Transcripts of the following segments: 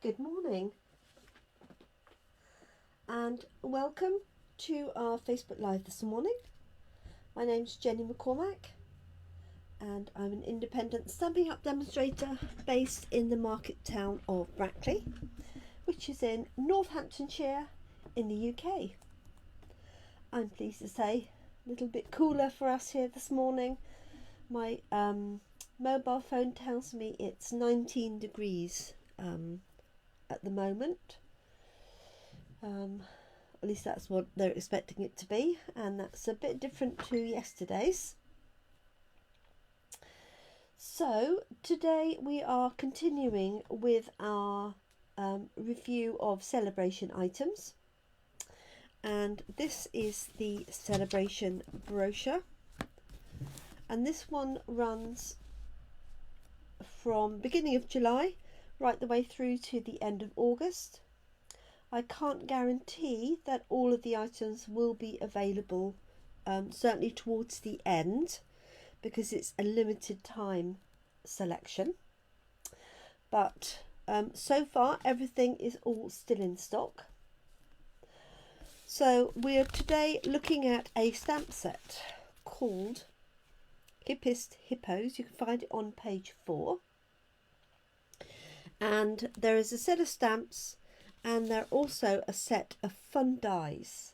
Good morning and welcome to our Facebook Live this morning. My name's Jenny McCormack and I'm an independent Stampin' Up demonstrator based in the market town of Brackley, which is in Northamptonshire in the UK. I'm pleased to say a little bit cooler for us here this morning. My mobile phone tells me it's 19 degrees at the moment. At least that's what they're expecting it to be, and that's a bit different to yesterday's. So today we are continuing with our review of Sale-a-Bration items, and this is the Sale-a-Bration brochure, and this one runs from beginning of July right the way through to the end of August. I can't guarantee that all of the items will be available, certainly towards the end, because it's a limited time selection. But so far everything is all still in stock. So we're today looking at a stamp set called Hippest Hippos. You can find it on page 4. And there is a set of stamps, and they're also a set of fun dies.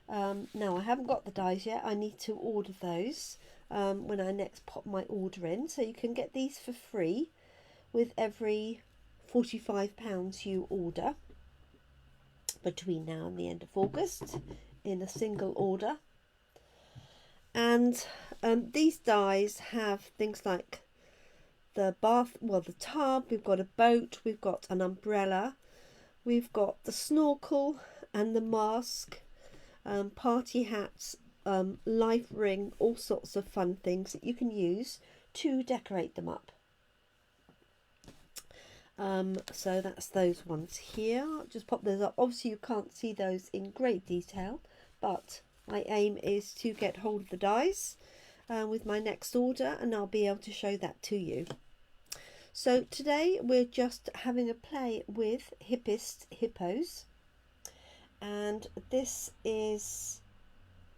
Now I haven't got the dies yet. I need to order those when I next pop my order in. So you can get these for free with every £45 you order between now and the end of August in a single order. And these dies have things like the bath, the tub, we've got a boat, we've got an umbrella, we've got the snorkel and the mask, party hats, life ring, all sorts of fun things that you can use to decorate them up. So that's those ones here. I'll just pop those up. Obviously you can't see those in great detail, but my aim is to get hold of the dies with my next order, and I'll be able to show that to you. So today we're just having a play with Hippest Hippos, and this is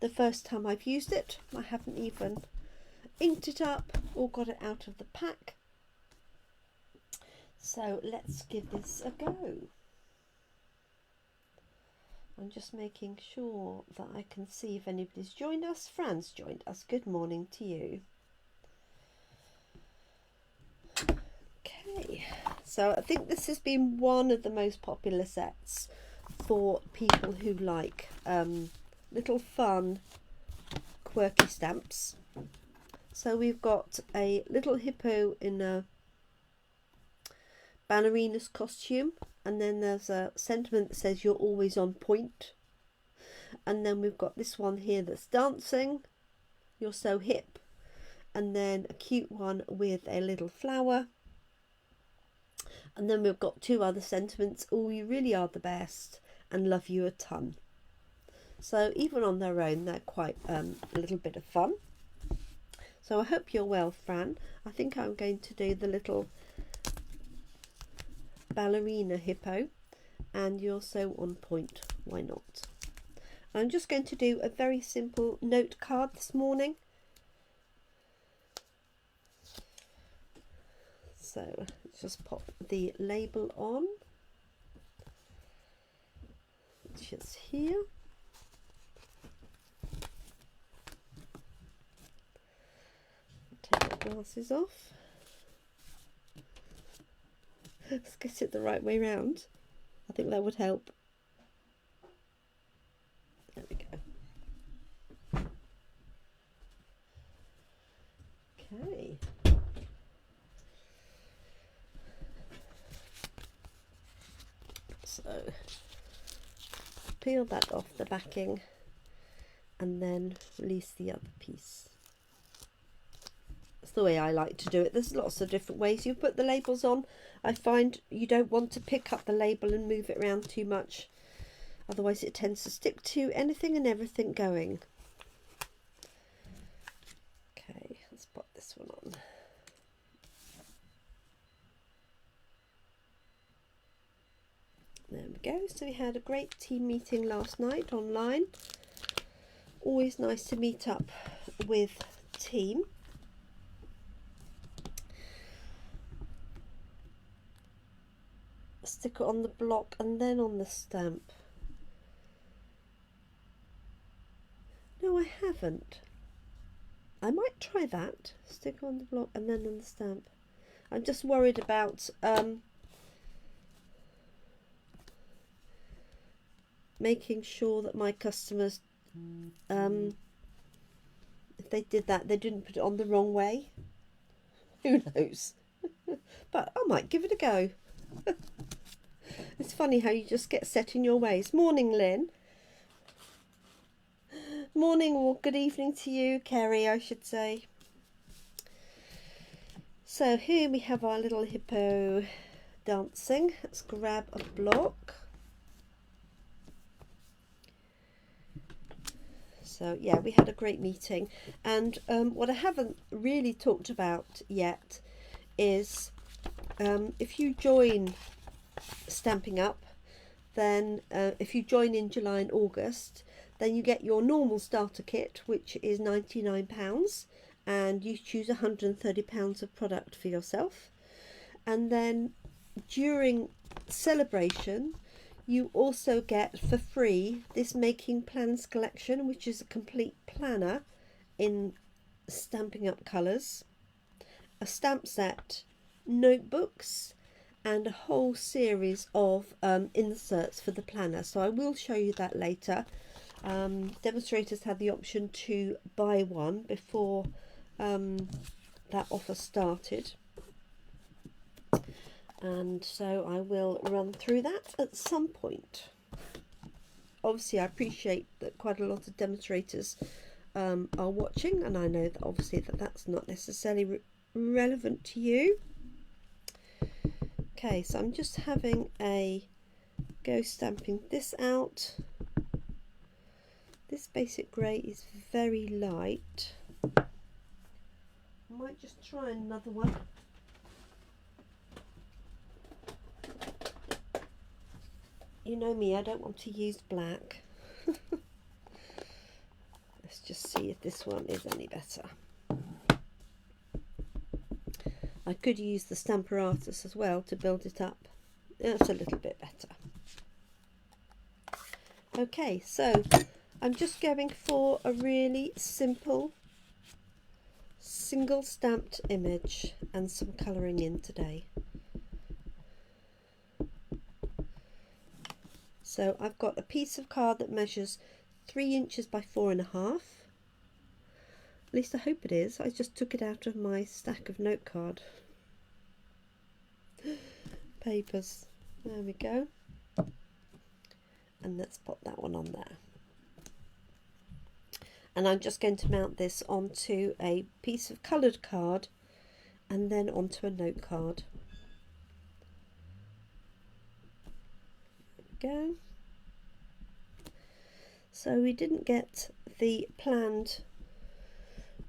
the first time I've used it. I haven't even inked it up or got it out of the pack. So let's give this a go. I'm just making sure that I can see if anybody's joined us. Fran's joined us. Good morning to you. Okay, so I think this has been one of the most popular sets for people who like little fun quirky stamps. So we've got a little hippo in a ballerina's costume, and then there's a sentiment that says you're always on point, and then we've got this one here that's dancing, you're so hip, and then a cute one with a little flower, and then we've got two other sentiments: oh, you really are the best, and love you a ton. So even on their own they're quite a little bit of fun. So I hope you're well, Fran. I think I'm going to do the little ballerina hippo, and you're so on point, why not? I'm just going to do a very simple note card this morning. So let's just pop the label on, which is here. Take the glasses off. Let's get it the right way round. I think that would help. There we go. Okay. So peel that off the backing and then release the other piece. That's the way I like to do it. There's lots of different ways you put the labels on. I find you don't want to pick up the label and move it around too much, otherwise it tends to stick to anything and everything going. Okay, let's put this one on. go. So we had a great team meeting last night online. Always nice to meet up with team. Stick it on the block and then on the stamp. No, I haven't. I might try that. Stick on the block and then on the stamp. I'm just worried about making sure that my customers, if they did that, they didn't put it on the wrong way. Who knows? But I might give it a go. It's funny how you just get set in your ways. Morning, Lynn. Morning or good evening to you, Kerry, I should say. So here we have our little hippo dancing. Let's grab a block. So yeah, we had a great meeting, and what I haven't really talked about yet is if you join Stampin' Up, then if you join in July and August, then you get your normal starter kit, which is £99, and you choose £130 of product for yourself. And then during Sale-a-Bration, you also get for free this Making Plans collection, which is a complete planner in Stampin' Up colours, a stamp set, notebooks, and a whole series of inserts for the planner. So I will show you that later. Demonstrators had the option to buy one before that offer started, and so I will run through that at some point. Obviously I appreciate that quite a lot of demonstrators are watching, and I know that obviously that's not necessarily relevant to you. Okay, so I'm just having a go stamping this out. This basic grey is very light. I might just try another one. You know me, I don't want to use black. Let's just see if this one is any better. I could use the Stamparatus as well to build it up. That's a little bit better. Okay, so I'm just going for a really simple single stamped image and some colouring in today. So I've got a piece of card that measures 3 inches by 4.5. At least I hope it is. I just took it out of my stack of note card papers. There we go. And let's pop that one on there. And I'm just going to mount this onto a piece of coloured card and then onto a note card. There we go. So we didn't get the planned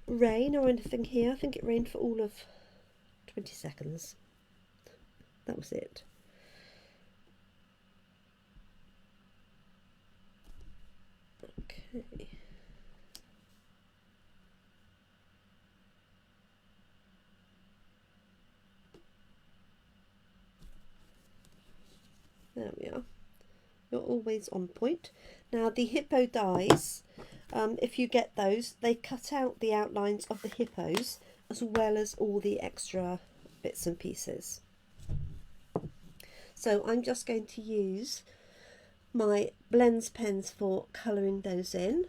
rain or anything here. I think it rained for all of 20 seconds. That was it. Okay. There we are. You're always on point. Now the hippo dies, if you get those, they cut out the outlines of the hippos as well as all the extra bits and pieces. So I'm just going to use my blends pens for colouring those in.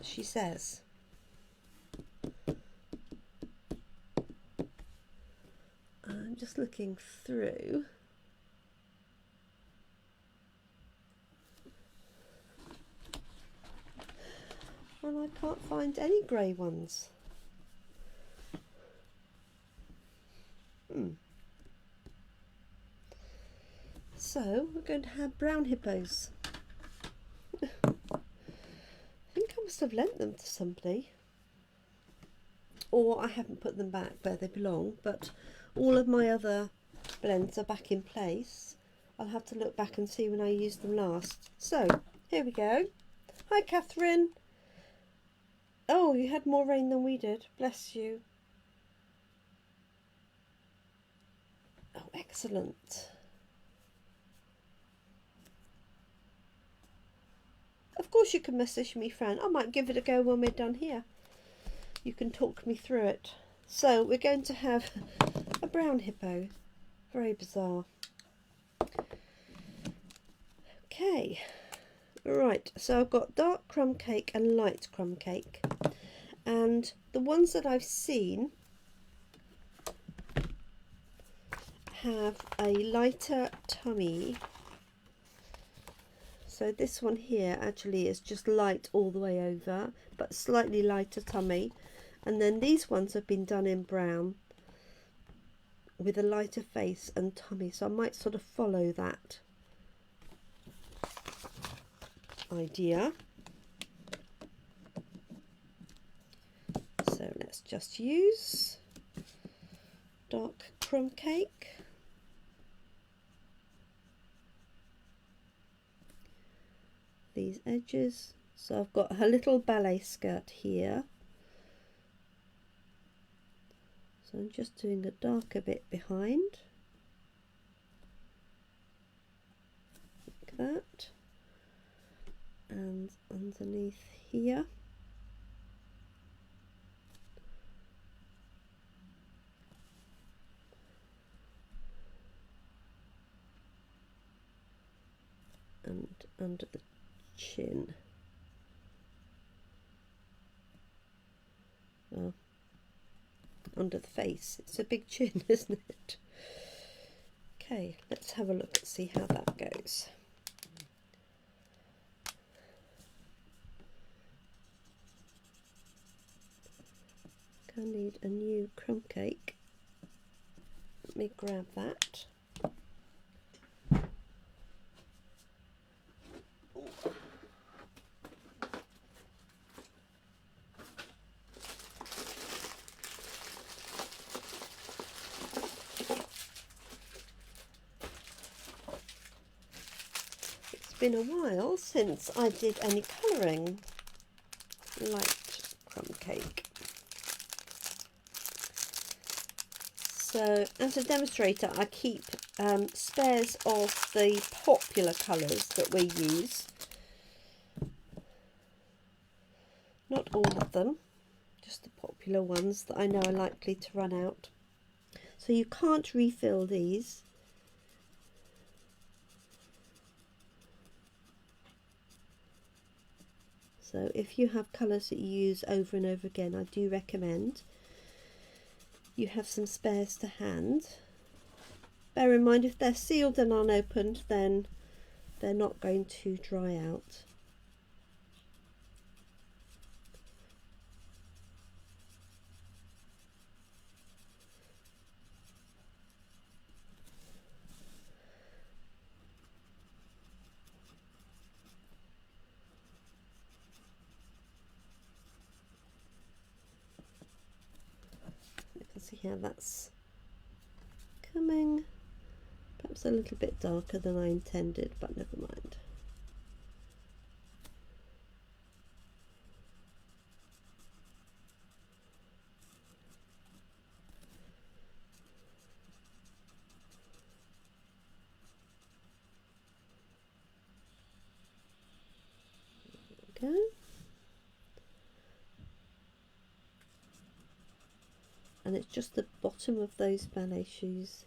She says. I'm just looking through. And I can't find any grey ones. So we're going to have brown hippos. I think I must have lent them to somebody, or I haven't put them back where they belong, but all of my other blends are back in place. I'll have to look back and see when I used them last. So here we go. Hi Catherine. Oh, you had more rain than we did. Bless you. Oh, excellent. Of course you can message me, Fran. I might give it a go when we're done here. You can talk me through it. So we're going to have a brown hippo. Very bizarre. Okay. Right, so I've got dark crumb cake and light crumb cake. And the ones that I've seen have a lighter tummy. So this one here actually is just light all the way over, but slightly lighter tummy. And then these ones have been done in brown with a lighter face and tummy. So I might sort of follow that idea. So let's just use dark crumb cake. These edges. So I've got her little ballet skirt here. So I'm just doing a darker bit behind. Like that. And underneath here. And under the chin. Well, under the face. It's a big chin, isn't it? Okay, let's have a look and see how that goes. I need a new crumb cake. Let me grab that. It's been a while since I did any colouring. Light crumb cake. So as a demonstrator, I keep spares of the popular colours that we use. Not all of them, just the popular ones that I know are likely to run out. So you can't refill these. So if you have colours that you use over and over again, I do recommend you have some spares to hand. Bear in mind, if they're sealed and unopened, then they're not going to dry out. See how that's coming. Perhaps a little bit darker than I intended, but never mind. There we go. And it's just the bottom of those ballet shoes.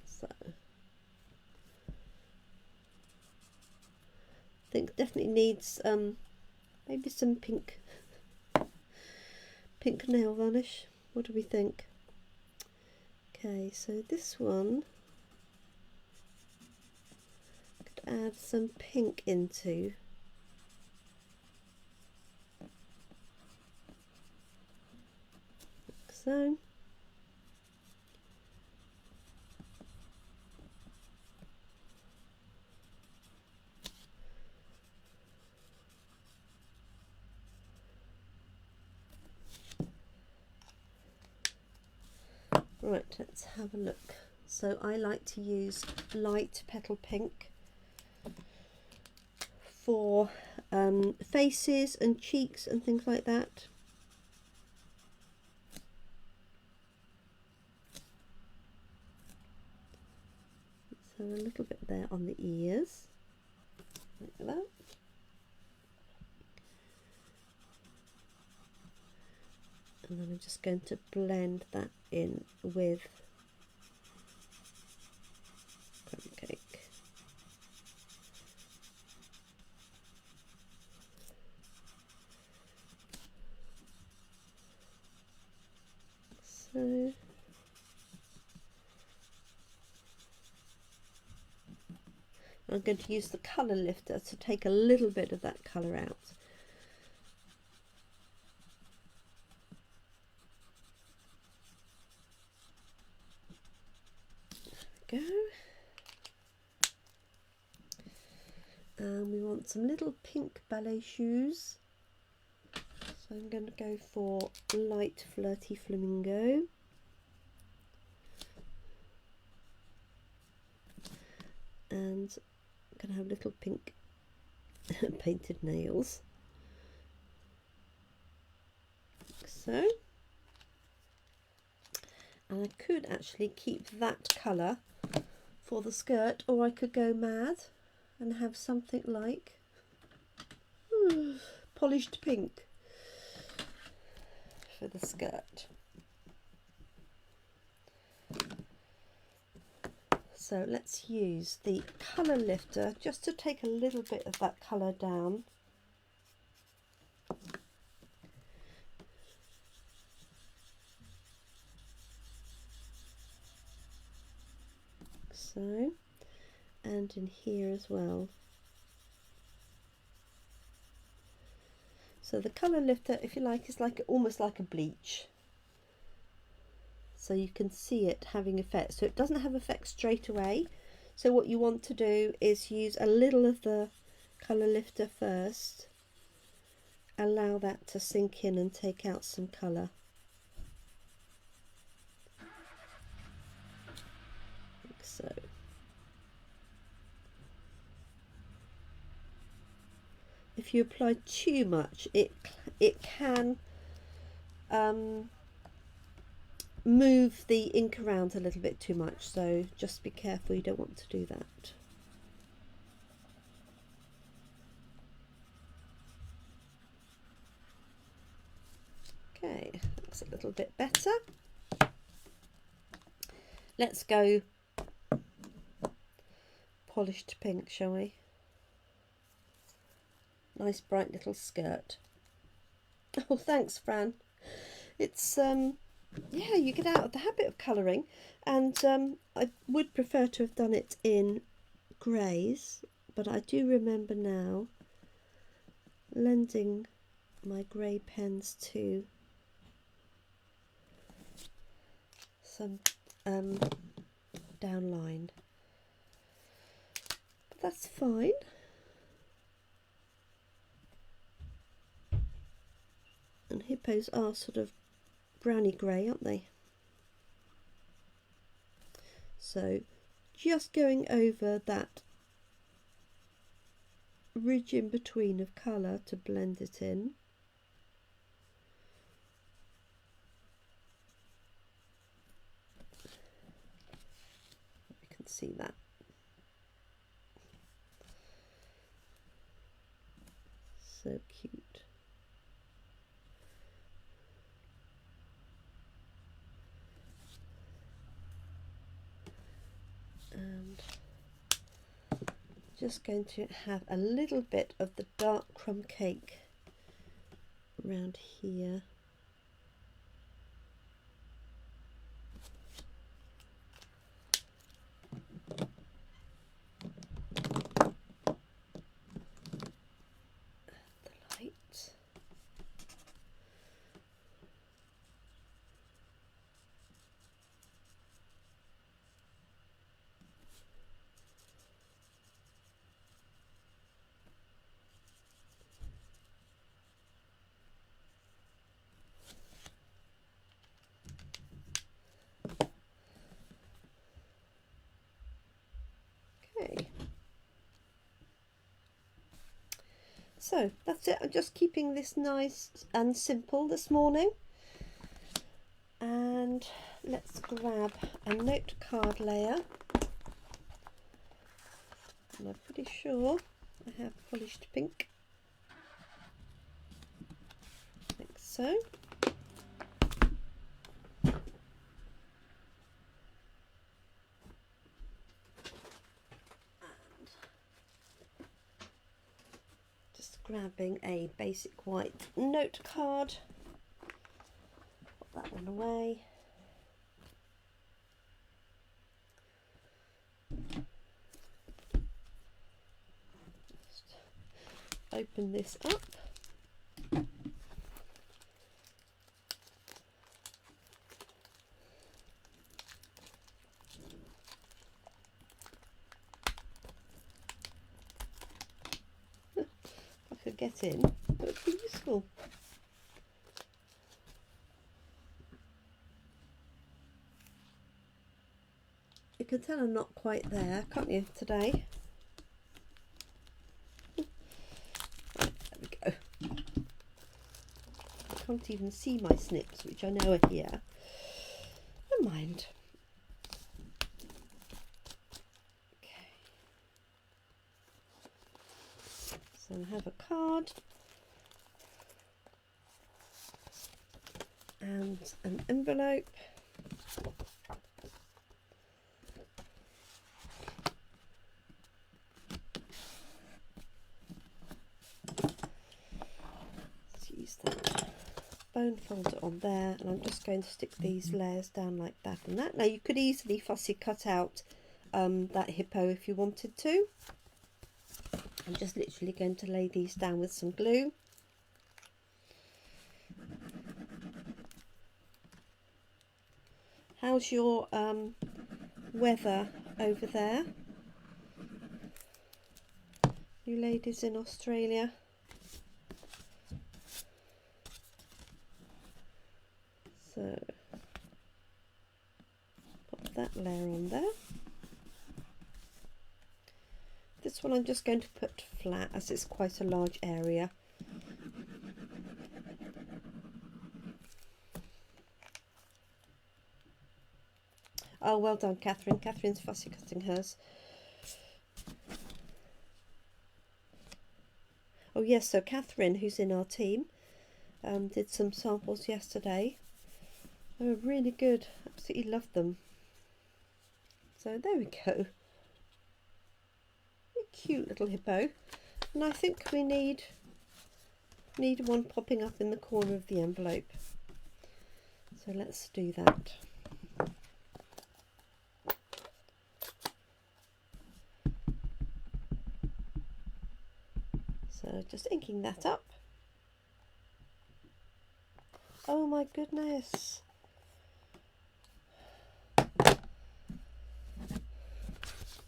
So I think definitely needs maybe some pink nail varnish. What do we think? Okay, so this one I could add some pink into. So Right, let's have a look. So I like to use light petal pink for faces and cheeks and things like that. So a little bit there on the ears, like that. And then I'm just going to blend that in with Crumb Cake. So I'm going to use the colour lifter to take a little bit of that colour out. There we go. And we want some little pink ballet shoes. So I'm going to go for light Flirty Flamingo. And I'm going to have little pink painted nails. So. And I could actually keep that colour for the skirt, or I could go mad and have something like polished pink for the skirt. So let's use the colour lifter just to take a little bit of that colour down. So, and in here as well. So the colour lifter, if you like, is like almost like a bleach. So you can see it having effect. So it doesn't have effect straight away. So what you want to do is use a little of the colour lifter first. Allow that to sink in and take out some colour. Like so. If you apply too much, it can move the ink around a little bit too much, so just be careful, you don't want to do that. Okay, that's a little bit better. Let's go polished pink, shall we? Nice bright little skirt. Oh, thanks, Fran. It's yeah, you get out of the habit of colouring, and I would prefer to have done it in greys, but I do remember now lending my grey pens to some downline, but that's fine. And hippos are sort of browny grey, aren't they? So just going over that ridge in between of colour to blend it in. You can see that. So cute. And just going to have a little bit of the dark crumb cake around here. The light. So that's it. I'm just keeping this nice and simple this morning. And let's grab a note card layer. And I'm pretty sure I have polished pink. Like so. Grabbing a basic white note card, put that one away. Just open this up. Could get in, but it'd be useful. You can tell I'm not quite there, can't you, today? Right, there we go. I can't even see my snips, which I know are here. Never mind. So I have a card and an envelope. Let's use that bone folder on there, and I'm just going to stick these layers down like that and that. Now you could easily fussy cut out that hippo if you wanted to. I'm just literally going to lay these down with some glue. How's your weather over there? You ladies in Australia? So, pop that layer on there. This one I'm just going to put flat as it's quite a large area. Oh, well done, Catherine. Catherine's fussy cutting hers. Oh yes, so Catherine, who's in our team, did some samples yesterday. They were really good. Absolutely loved them. So there we go. Cute little hippo, and I think we need one popping up in the corner of the envelope, so let's do that. So just inking that up. Oh my goodness,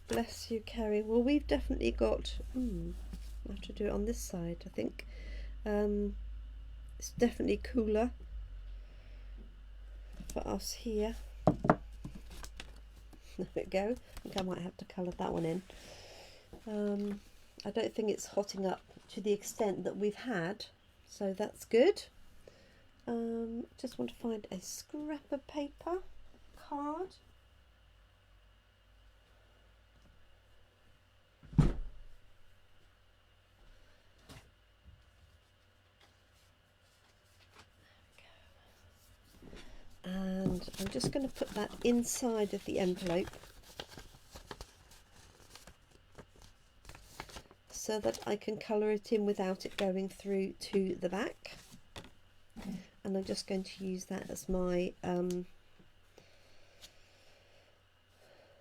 bless you, Carrie. Well, we've definitely got I have to do it on this side, I think. It's definitely cooler for us here. There we go. I think I might have to colour that one in. I don't think it's hotting up to the extent that we've had, so that's good. Just want to find a scrap of paper, card. And I'm just going to put that inside of the envelope so that I can colour it in without it going through to the back. And I'm just going to use that as my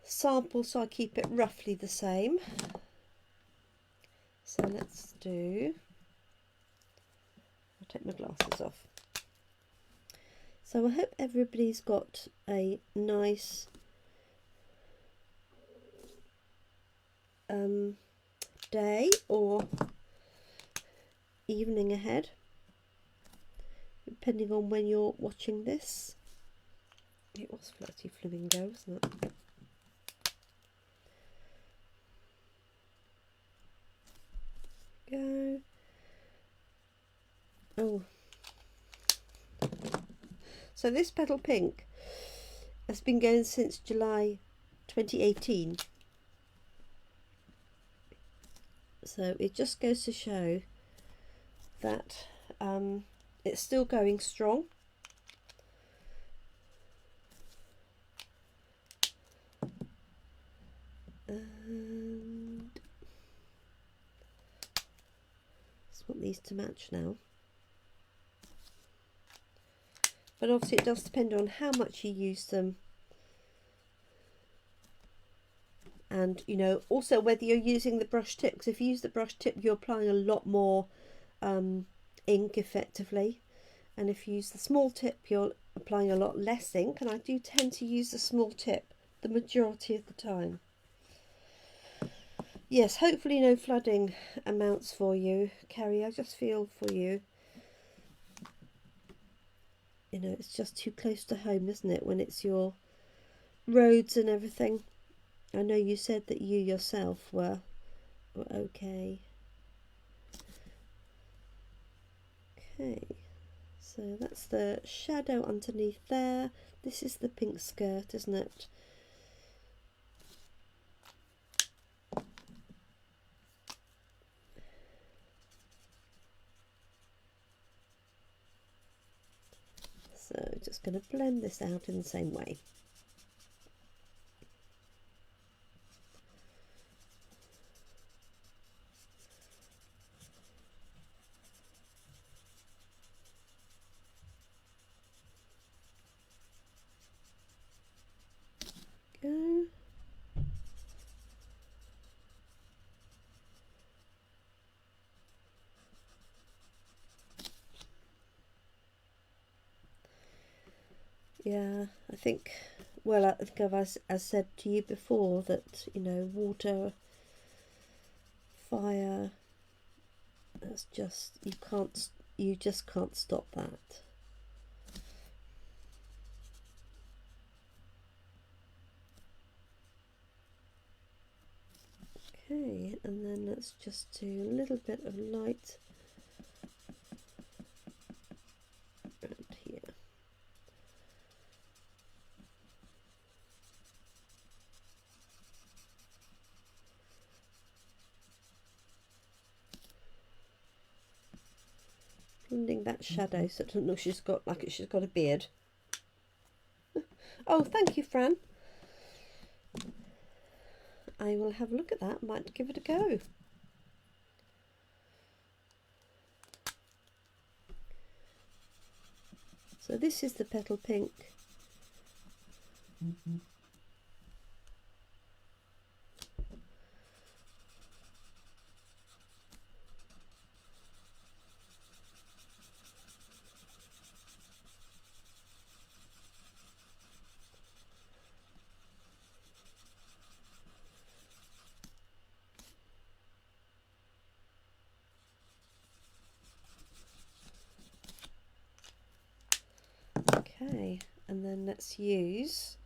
sample, so I keep it roughly the same. So let's do, I'll take my glasses off. So I hope everybody's got a nice day or evening ahead, depending on when you're watching this. It was Flirty Flamingo, wasn't it? Go. Oh, so this Petal Pink has been going since July 2018. So it just goes to show that it's still going strong. And just want these to match now. But obviously it does depend on how much you use them. And, you know, also whether you're using the brush tip. Because if you use the brush tip, you're applying a lot more ink effectively. And if you use the small tip, you're applying a lot less ink. And I do tend to use the small tip the majority of the time. Yes, hopefully no flooding amounts for you, Carrie. I just feel for you. You know, it's just too close to home, isn't it, when it's your roads and everything. I know you said that you yourself were okay. Okay, so that's the shadow underneath there. This is the pink skirt, isn't it? So just going to blend this out in the same way. Go. Yeah, I think, well, I think I've said to you before that, you know, water, fire, that's just, you just can't stop that. Okay, and then let's just do a little bit of light around here. Blending that shadow so it doesn't look she's got a beard. Oh, thank you, Fran. I will have a look at that. Might give it a go. So this is the Petal Pink. Okay, and then let's use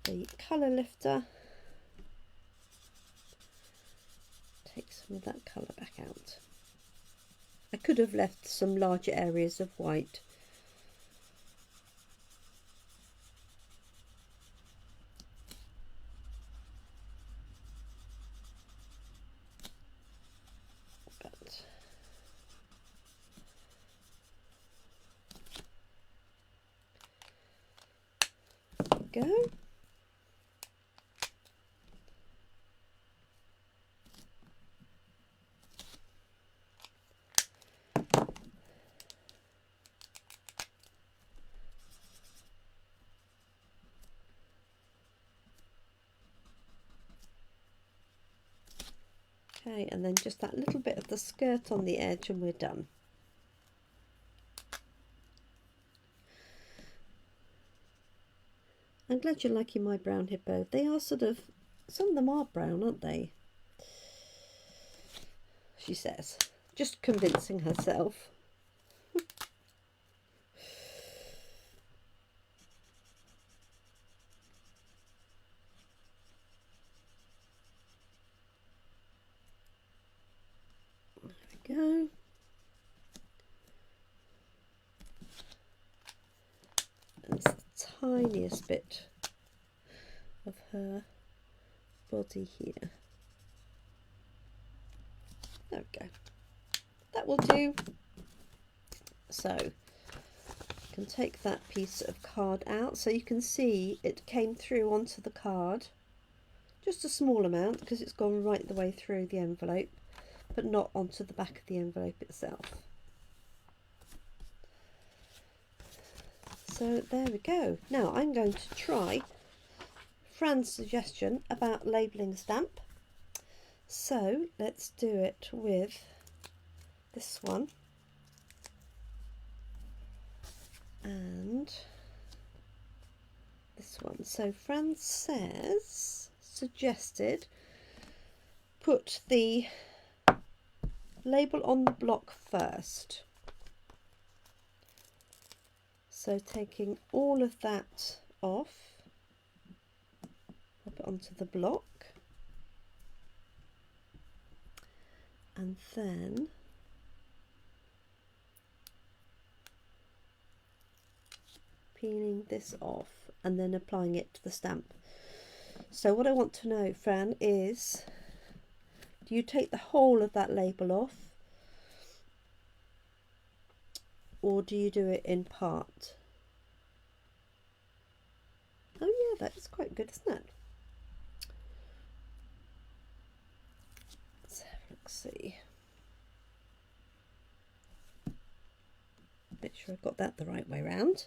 the colour lifter. Take some of that colour back out. I could have left some larger areas of white. But there we go. Okay, and then just that little bit of the skirt on the edge and we're done. I'm glad you're liking my brown hippo. They are sort of, some of them are brown, aren't they? She says, just convincing herself. There we go. tiniest bit of her body here. There we go. That will do. So you can take that piece of card out, so you can see it came through onto the card. Just a small amount because it's gone right the way through the envelope, but not onto the back of the envelope itself. So there we go. Now I'm going to try Fran's suggestion about labelling a stamp. So let's do it with this one and this one. So Fran suggested put the label on the block first. So taking all of that off, pop it onto the block, and then peeling this off and then applying it to the stamp. So what I want to know, Fran, is do you take the whole of that label off, or do you do it in part? Oh yeah, that is quite good, isn't it? Let's have a look, see. Make sure I've got that the right way round.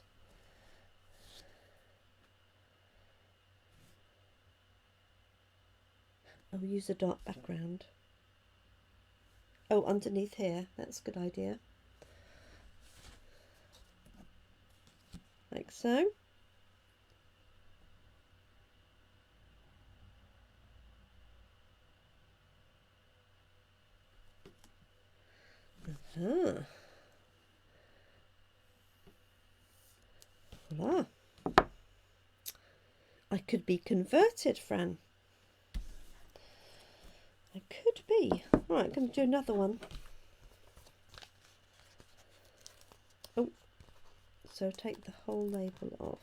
I'll use a dark background. Oh, underneath here, that's a good idea. Like so. Aha. Voila. I could be converted, Fran. I could be. Right, I'm going to do another one. Oh, so take the whole label off.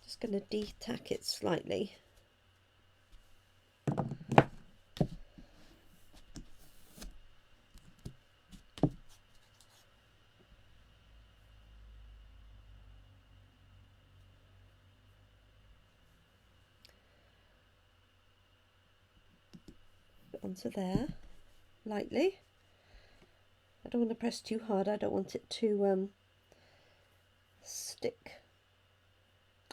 Just going to de-tack it slightly. Onto there lightly. I don't want to press too hard, I don't want it to stick.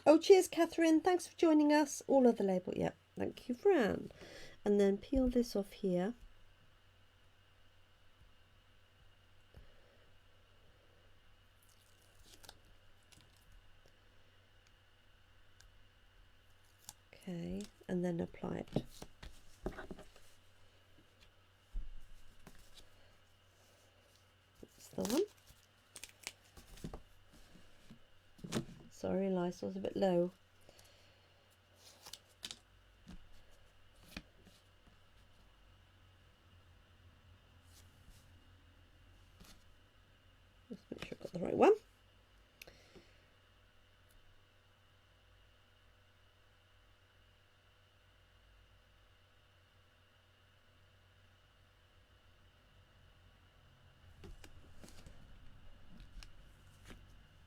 Oh, cheers Catherine, thanks for joining us. All of the label, yeah, thank you Fran. And then peel this off here. Okay, and then apply it. The one. Sorry, Lysol was a bit low. Just make sure I've got the right one.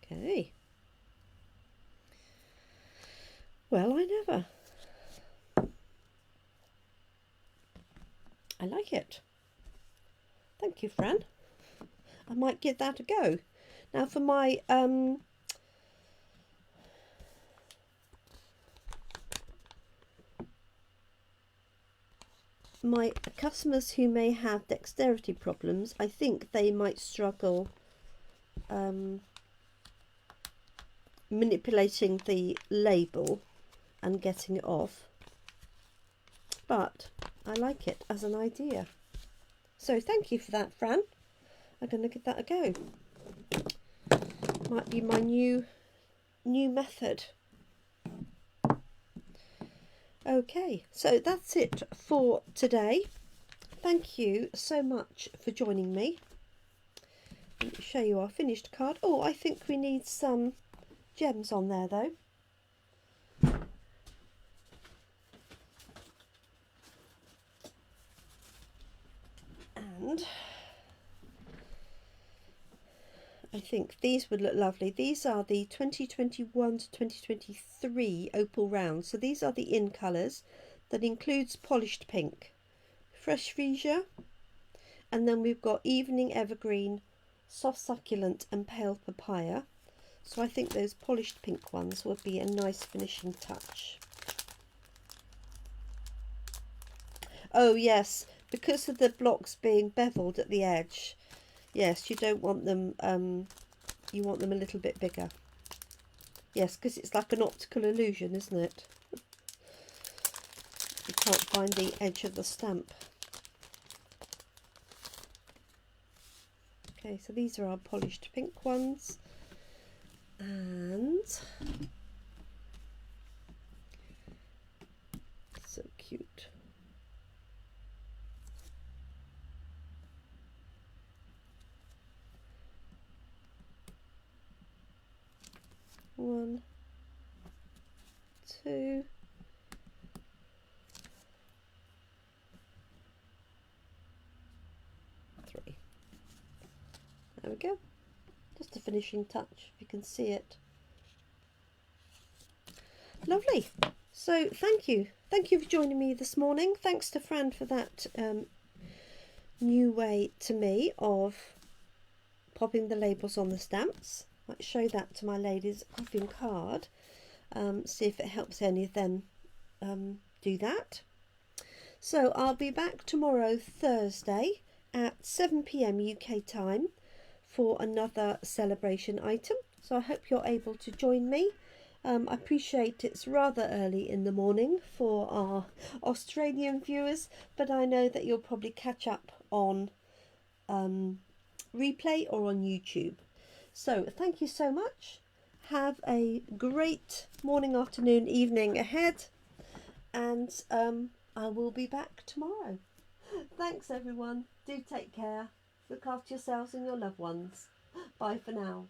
Okay. Well, I never. I like it. Thank you, Fran. I might give that a go. Now for my my customers who may have dexterity problems, I think they might struggle manipulating the label and getting it off, but I like it as an idea. So thank you for that, Fran. I'm going to give that a go. Might be my new method. Okay, so that's it for today. Thank you so much for joining me. Let me show you our finished card. Oh, I think we need some gems on there though. And I think these would look lovely. These are the 2021 to 2023 opal rounds. So these are the in colours. That includes polished pink, fresh fuchsia, and then we've got evening evergreen, soft succulent and pale papaya. So I think those polished pink ones would be a nice finishing touch. Oh yes, because of the blocks being beveled at the edge. Yes, you don't want them, you want them a little bit bigger. Yes, because it's like an optical illusion, isn't it? You can't find the edge of the stamp. Okay, so these are our polished pink ones. And so cute. One, two, three. There we go. Just a finishing touch, if you can see it. Lovely. So thank you for joining me this morning. Thanks to Fran for that new way to me of popping the labels on the stamps. Might show that to my ladies popping card, see if it helps any of them do that. So I'll be back tomorrow, Thursday, at 7 PM UK time for another celebration item. So I hope you're able to join me. I appreciate it's rather early in the morning for our Australian viewers, but I know that you'll probably catch up on replay or on YouTube. So thank you so much. Have a great morning, afternoon, evening ahead, and I will be back tomorrow. Thanks everyone. Do take care. Look after yourselves and your loved ones. Bye for now.